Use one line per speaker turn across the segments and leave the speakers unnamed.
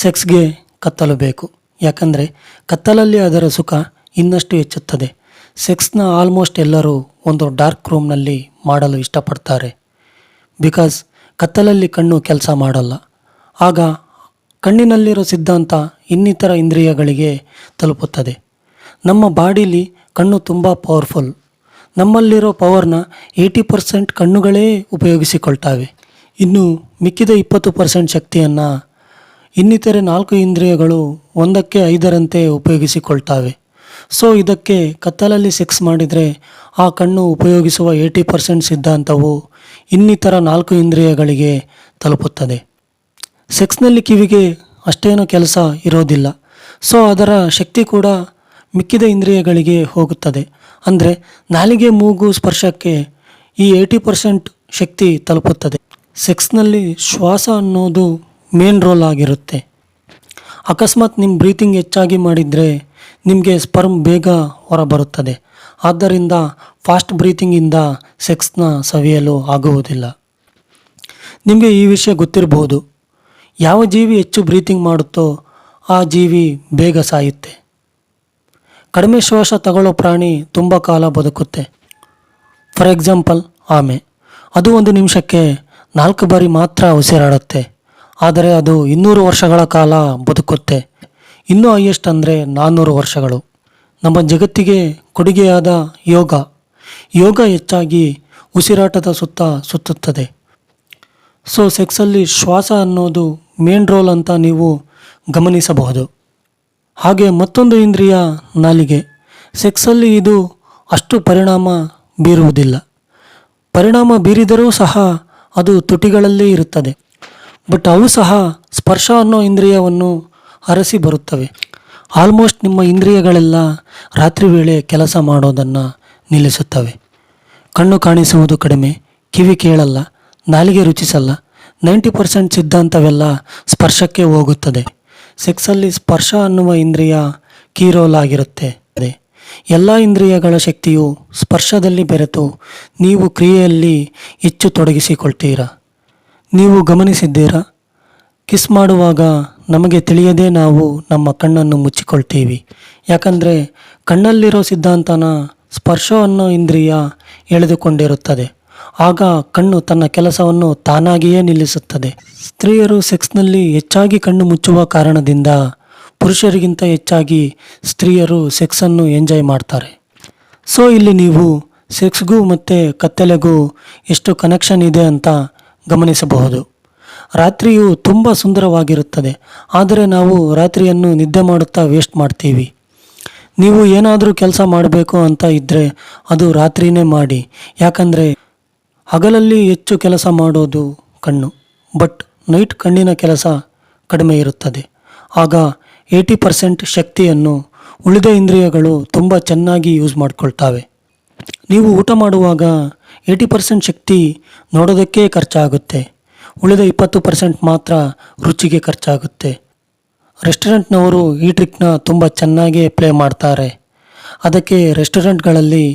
ಸೆಕ್ಸ್ಗೆ ಕತ್ತಲು ಬೇಕು. ಯಾಕಂದರೆ ಕತ್ತಲಲ್ಲಿ ಅದರ ಸುಖ ಇನ್ನಷ್ಟು ಹೆಚ್ಚುತ್ತದೆ. ಸೆಕ್ಸ್ನ ಆಲ್ಮೋಸ್ಟ್ ಎಲ್ಲರೂ ಒಂದು ಡಾರ್ಕ್ ರೂಮ್ನಲ್ಲಿ ಮಾಡಲು ಇಷ್ಟಪಡ್ತಾರೆ. ಬಿಕಾಸ್ ಕತ್ತಲಲ್ಲಿ ಕಣ್ಣು ಕೆಲಸ ಮಾಡಲ್ಲ. ಆಗ ಕಣ್ಣಿನಲ್ಲಿರೋ ಸಿದ್ಧಾಂತ ಇನ್ನಿತರ ಇಂದ್ರಿಯಗಳಿಗೆ ತಲುಪುತ್ತದೆ. ನಮ್ಮ ಬಾಡಿಲಿ ಕಣ್ಣು ತುಂಬ ಪವರ್ಫುಲ್. ನಮ್ಮಲ್ಲಿರೋ ಪವರ್ನ 80% ಕಣ್ಣುಗಳೇ ಉಪಯೋಗಿಸಿಕೊಳ್ತಾವೆ. ಇನ್ನು ಮಿಕ್ಕಿದ 20% ಶಕ್ತಿಯನ್ನು ಇನ್ನಿತರೆ 4 ಇಂದ್ರಿಯಗಳು 1ಕ್ಕೆ 5ರಂತೆ ಉಪಯೋಗಿಸಿಕೊಳ್ತಾವೆ. ಸೊ ಇದಕ್ಕೆ ಕತ್ತಲಲ್ಲಿ ಸೆಕ್ಸ್ ಮಾಡಿದರೆ ಆ ಕಣ್ಣು ಉಪಯೋಗಿಸುವ 80% ಸಿದ್ಧಾಂತವು ಇನ್ನಿತರ 4 ಇಂದ್ರಿಯಗಳಿಗೆ ತಲುಪುತ್ತದೆ. ಸೆಕ್ಸ್ನಲ್ಲಿ ಕಿವಿಗೆ ಅಷ್ಟೇನೂ ಕೆಲಸ ಇರೋದಿಲ್ಲ. ಸೊ ಅದರ ಶಕ್ತಿ ಕೂಡ ಮಿಕ್ಕಿದ ಇಂದ್ರಿಯಗಳಿಗೆ ಹೋಗುತ್ತದೆ. ಅಂದರೆ ನಾಲಿಗೆ, ಮೂಗು, ಸ್ಪರ್ಶಕ್ಕೆ ಈ 80% ಶಕ್ತಿ ತಲುಪುತ್ತದೆ. ಸೆಕ್ಸ್ನಲ್ಲಿ ಶ್ವಾಸ ಅನ್ನೋದು ಮೇನ್ ರೋಲ್ ಆಗಿರುತ್ತೆ. ಅಕಸ್ಮಾತ್ ನಿಮ್ಮ ಬ್ರೀತಿಂಗ್ ಹೆಚ್ಚಾಗಿ ಮಾಡಿದರೆ ನಿಮಗೆ ಸ್ಪರ್ಮ್ ಬೇಗ ಹೊರಬರುತ್ತದೆ. ಆದ್ದರಿಂದ ಫಾಸ್ಟ್ ಬ್ರೀತಿಂಗಿಂದ ಸೆಕ್ಸ್ನ ಸವಿಯಲು ಆಗುವುದಿಲ್ಲ. ನಿಮಗೆ ಈ ವಿಷಯ ಗೊತ್ತಿರಬಹುದು. ಯಾವ ಜೀವಿ ಹೆಚ್ಚು ಬ್ರೀತಿಂಗ್ ಮಾಡುತ್ತೋ ಆ ಜೀವಿ ಬೇಗ ಸಾಯುತ್ತೆ. ಕಡಿಮೆ ಶ್ವಾಸ ತಗೊಳ್ಳೋ ಪ್ರಾಣಿ ತುಂಬ ಕಾಲ ಬದುಕುತ್ತೆ. ಫಾರ್ ಎಕ್ಸಾಂಪಲ್ ಆಮೆ. ಅದು 1 ನಿಮಿಷಕ್ಕೆ 4 ಬಾರಿ ಮಾತ್ರ ಉಸಿರಾಡುತ್ತೆ. ಆದರೆ ಅದು 200 ವರ್ಷಗಳ ಕಾಲ ಬದುಕುತ್ತೆ. ಇನ್ನೂ ಹೈಯೆಸ್ಟ್ ಅಂದರೆ 400 ವರ್ಷಗಳು. ನಮ್ಮ ಜಗತ್ತಿಗೆ ಕೊಡುಗೆಯಾದ ಯೋಗ ಹೆಚ್ಚಾಗಿ ಉಸಿರಾಟದ ಸುತ್ತ ಸುತ್ತುತ್ತದೆ. ಸೊ ಸೆಕ್ಸಲ್ಲಿ ಶ್ವಾಸ ಅನ್ನೋದು ಮೇನ್ ರೋಲ್ ಅಂತ ನೀವು ಗಮನಿಸಬಹುದು. ಹಾಗೆ ಮತ್ತೊಂದು ಇಂದ್ರಿಯ ನಾಲಿಗೆ. ಸೆಕ್ಸಲ್ಲಿ ಇದು ಅಷ್ಟು ಪರಿಣಾಮ ಬೀರುವುದಿಲ್ಲ. ಪರಿಣಾಮ ಬೀರಿದರೂ ಸಹ ಅದು ತುಟಿಗಳಲ್ಲೇ ಇರುತ್ತದೆ. ಬಟ್ ಅವು ಸಹ ಸ್ಪರ್ಶ ಅನ್ನೋ ಇಂದ್ರಿಯವನ್ನು ಅರಸಿ ಬರುತ್ತವೆ. ಆಲ್ಮೋಸ್ಟ್ ನಿಮ್ಮ ಇಂದ್ರಿಯಗಳೆಲ್ಲ ರಾತ್ರಿ ವೇಳೆ ಕೆಲಸ ಮಾಡೋದನ್ನು ನಿಲ್ಲಿಸುತ್ತವೆ. ಕಣ್ಣು ಕಾಣಿಸುವುದು ಕಡಿಮೆ, ಕಿವಿ ಕೇಳಲ್ಲ, ನಾಲಿಗೆ ರುಚಿಸಲ್ಲ. 90% ಸಿದ್ಧಾಂತವೆಲ್ಲ ಸ್ಪರ್ಶಕ್ಕೆ ಹೋಗುತ್ತದೆ. ಸೆಕ್ಸಲ್ಲಿ ಸ್ಪರ್ಶ ಅನ್ನುವ ಇಂದ್ರಿಯ ಕೀ ರೋಲ್ ಆಗಿರುತ್ತೆ. ಎಲ್ಲ ಇಂದ್ರಿಯಗಳ ಶಕ್ತಿಯು ಸ್ಪರ್ಶದಲ್ಲಿ ಬೆರೆತು ನೀವು ಕ್ರಿಯೆಯಲ್ಲಿ ಹೆಚ್ಚು ತೊಡಗಿಸಿಕೊಳ್ತೀರಾ. ನೀವು ಗಮನಿಸಿದ್ದೀರಾ? ಕಿಸ್ ಮಾಡುವಾಗ ನಮಗೆ ತಿಳಿಯದೇ ನಾವು ನಮ್ಮ ಕಣ್ಣನ್ನು ಮುಚ್ಚಿಕೊಳ್ತೀವಿ. ಯಾಕಂದರೆ ಕಣ್ಣಲ್ಲಿರೋ ಸಿದ್ಧಾಂತನ ಸ್ಪರ್ಶ ಅನ್ನೋ ಇಂದ್ರಿಯ ಎಳೆದುಕೊಂಡಿರುತ್ತದೆ. ಆಗ ಕಣ್ಣು ತನ್ನ ಕೆಲಸವನ್ನು ತಾನಾಗಿಯೇ ನಿಲ್ಲಿಸುತ್ತದೆ. ಸ್ತ್ರೀಯರು ಸೆಕ್ಸ್ನಲ್ಲಿ ಹೆಚ್ಚಾಗಿ ಕಣ್ಣು ಮುಚ್ಚುವ ಕಾರಣದಿಂದ ಪುರುಷರಿಗಿಂತ ಹೆಚ್ಚಾಗಿ ಸ್ತ್ರೀಯರು ಸೆಕ್ಸನ್ನು ಎಂಜಾಯ್ ಮಾಡ್ತಾರೆ. ಸೊ ಇಲ್ಲಿ ನೀವು ಸೆಕ್ಸ್ಗೂ ಮತ್ತು ಕತ್ತಲೆಗೂ ಎಷ್ಟು ಕನೆಕ್ಷನ್ ಇದೆ ಅಂತ ಗಮನಿಸಬಹುದು. ರಾತ್ರಿಯು ತುಂಬ ಸುಂದರವಾಗಿರುತ್ತದೆ. ಆದರೆ ನಾವು ರಾತ್ರಿಯನ್ನು ನಿದ್ದೆ ಮಾಡುತ್ತಾ ವೇಸ್ಟ್ ಮಾಡ್ತೀವಿ. ನೀವು ಏನಾದರೂ ಕೆಲಸ ಮಾಡಬೇಕು ಅಂತ ಇದ್ದರೆ ಅದು ರಾತ್ರಿನೇ ಮಾಡಿ. ಯಾಕಂದರೆ ಹಗಲಲ್ಲಿ ಹೆಚ್ಚು ಕೆಲಸ ಮಾಡೋದು ಕಣ್ಣು. ಬಟ್ ನೈಟ್ ಕಣ್ಣಿನ ಕೆಲಸ ಕಡಿಮೆ ಇರುತ್ತದೆ. ಆಗ 80% ಶಕ್ತಿಯನ್ನು ಉಳಿದ ಇಂದ್ರಿಯಗಳು ತುಂಬ ಚೆನ್ನಾಗಿ ಯೂಸ್ ಮಾಡ್ಕೊಳ್ತಾವೆ. ನೀವು ಊಟ ಮಾಡುವಾಗ 80% ಶಕ್ತಿ ನೋಡೋದಕ್ಕೆ ಖರ್ಚಾಗುತ್ತೆ. ಉಳಿದ 20% ಮಾತ್ರ ರುಚಿಗೆ ಖರ್ಚಾಗುತ್ತೆ. ರೆಸ್ಟೋರೆಂಟ್ನವರು ಈ ಟ್ರಿಕ್ನ ತುಂಬ ಚೆನ್ನಾಗೇ ಪ್ಲೇ ಮಾಡ್ತಾರೆ. ಅದಕ್ಕೆ ರೆಸ್ಟೋರೆಂಟ್ಗಳಲ್ಲಿ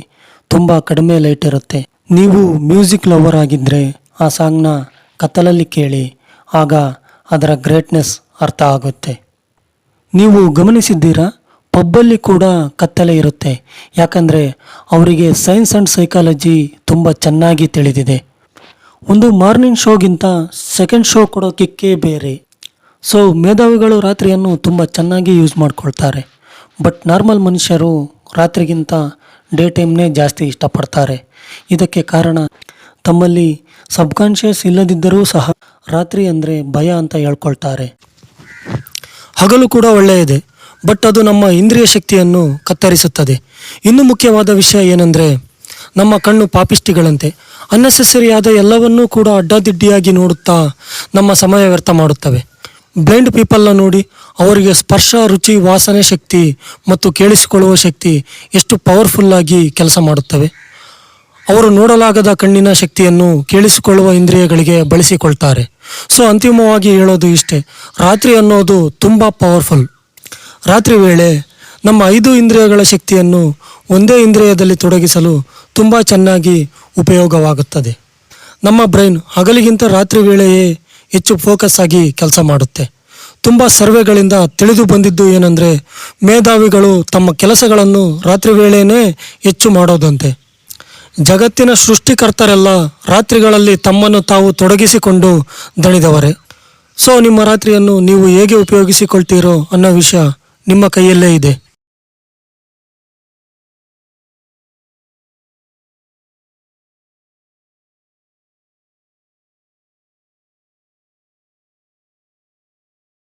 ತುಂಬ ಕಡಿಮೆ ಲೈಟ್ ಇರುತ್ತೆ. ನೀವು ಮ್ಯೂಸಿಕ್ ಲವರ್ ಆಗಿದ್ದರೆ ಆ ಸಾಂಗ್ನ ಕತ್ತಲಲ್ಲಿ ಕೇಳಿ. ಆಗ ಅದರ ಗ್ರೇಟ್ನೆಸ್ ಅರ್ಥ ಆಗುತ್ತೆ. ನೀವು ಗಮನಿಸಿದ್ದೀರಾ? ಪಬ್ಬಲ್ಲಿ ಕೂಡ ಕತ್ತಲೆ ಇರುತ್ತೆ. ಯಾಕಂದರೆ ಅವರಿಗೆ ಸೈನ್ಸ್ ಆ್ಯಂಡ್ ಸೈಕಾಲಜಿ ತುಂಬ ಚೆನ್ನಾಗಿ ತಿಳಿದಿದೆ. ಒಂದು ಮಾರ್ನಿಂಗ್ ಶೋಗಿಂತ ಸೆಕೆಂಡ್ ಶೋ ಕೊಡೋ ಕಿಕ್ಕೇ ಬೇರೆ. ಸೊ ಮೇಧಾವಿಗಳು ರಾತ್ರಿಯನ್ನು ತುಂಬ ಚೆನ್ನಾಗಿ ಯೂಸ್ ಮಾಡ್ಕೊಳ್ತಾರೆ. ಬಟ್ ನಾರ್ಮಲ್ ಮನುಷ್ಯರು ರಾತ್ರಿಗಿಂತ ಡೇ ಟೈಮ್ನೇ ಜಾಸ್ತಿ ಇಷ್ಟಪಡ್ತಾರೆ. ಇದಕ್ಕೆ ಕಾರಣ ತಮ್ಮಲ್ಲಿ ಸಬ್ಕಾನ್ಷಿಯಸ್ ಇಲ್ಲದಿದ್ದರೂ ಸಹ ರಾತ್ರಿ ಅಂದರೆ ಭಯ ಅಂತ ಹೇಳ್ಕೊಳ್ತಾರೆ. ಹಗಲು ಕೂಡ ಒಳ್ಳೆಯದೇ, ಬಟ್ ಅದು ನಮ್ಮ ಇಂದ್ರಿಯ ಶಕ್ತಿಯನ್ನು ಕತ್ತರಿಸುತ್ತದೆ. ಇನ್ನು ಮುಖ್ಯವಾದ ವಿಷಯ ಏನಂದರೆ, ನಮ್ಮ ಕಣ್ಣು ಪಾಪಿಷ್ಟಿಗಳಂತೆ ಅನ್ನೆಸೆಸರಿಯಾದ ಎಲ್ಲವನ್ನೂ ಕೂಡ ಅಡ್ಡಾದಿಡ್ಡಿಯಾಗಿ ನೋಡುತ್ತಾ ನಮ್ಮ ಸಮಯ ವ್ಯರ್ಥ ಮಾಡುತ್ತವೆ. ಬ್ಲೈಂಡ್ ಪೀಪಲ್ನ ನೋಡಿ. ಅವರಿಗೆ ಸ್ಪರ್ಶ, ರುಚಿ, ವಾಸನೆ ಶಕ್ತಿ ಮತ್ತು ಕೇಳಿಸಿಕೊಳ್ಳುವ ಶಕ್ತಿ ಎಷ್ಟು ಪವರ್ಫುಲ್ಲಾಗಿ ಕೆಲಸ ಮಾಡುತ್ತವೆ. ಅವರು ನೋಡಲಾಗದ ಕಣ್ಣಿನ ಶಕ್ತಿಯನ್ನು ಕೇಳಿಸಿಕೊಳ್ಳುವ ಇಂದ್ರಿಯಗಳಿಗೆ ಬಳಸಿಕೊಳ್ತಾರೆ. ಸೊ ಅಂತಿಮವಾಗಿ ಹೇಳೋದು ಇಷ್ಟೇ, ರಾತ್ರಿ ಅನ್ನೋದು ತುಂಬ ಪವರ್ಫುಲ್. ರಾತ್ರಿ ವೇಳೆ ನಮ್ಮ 5 ಇಂದ್ರಿಯಗಳ ಶಕ್ತಿಯನ್ನು ಒಂದೇ ಇಂದ್ರಿಯದಲ್ಲಿ ತೊಡಗಿಸಲು ತುಂಬ ಚೆನ್ನಾಗಿ ಉಪಯೋಗವಾಗುತ್ತದೆ. ನಮ್ಮ ಬ್ರೈನ್ ಹಗಲಿಗಿಂತ ರಾತ್ರಿ ವೇಳೆಯೇ ಹೆಚ್ಚು ಫೋಕಸ್ ಆಗಿ ಕೆಲಸ ಮಾಡುತ್ತೆ. ತುಂಬ ಸರ್ವೆಗಳಿಂದ ತಿಳಿದು ಬಂದಿದ್ದು ಏನಂದರೆ ಮೇಧಾವಿಗಳು ತಮ್ಮ ಕೆಲಸಗಳನ್ನು ರಾತ್ರಿ ವೇಳೆಯೇ ಹೆಚ್ಚು ಮಾಡೋದಂತೆ. ಜಗತ್ತಿನ ಸೃಷ್ಟಿಕರ್ತರೆಲ್ಲ ರಾತ್ರಿಗಳಲ್ಲಿ ತಮ್ಮನ್ನು ತಾವು ತೊಡಗಿಸಿಕೊಂಡು ದಣಿದವರೇ. ಸೊ ನಿಮ್ಮ ರಾತ್ರಿಯನ್ನು ನೀವು ಹೇಗೆ ಉಪಯೋಗಿಸಿಕೊಳ್ತೀರೋ ಅನ್ನೋ ವಿಷಯ ನಿಮ್ಮ ಕೈಯಲ್ಲೇ ಇದೆ.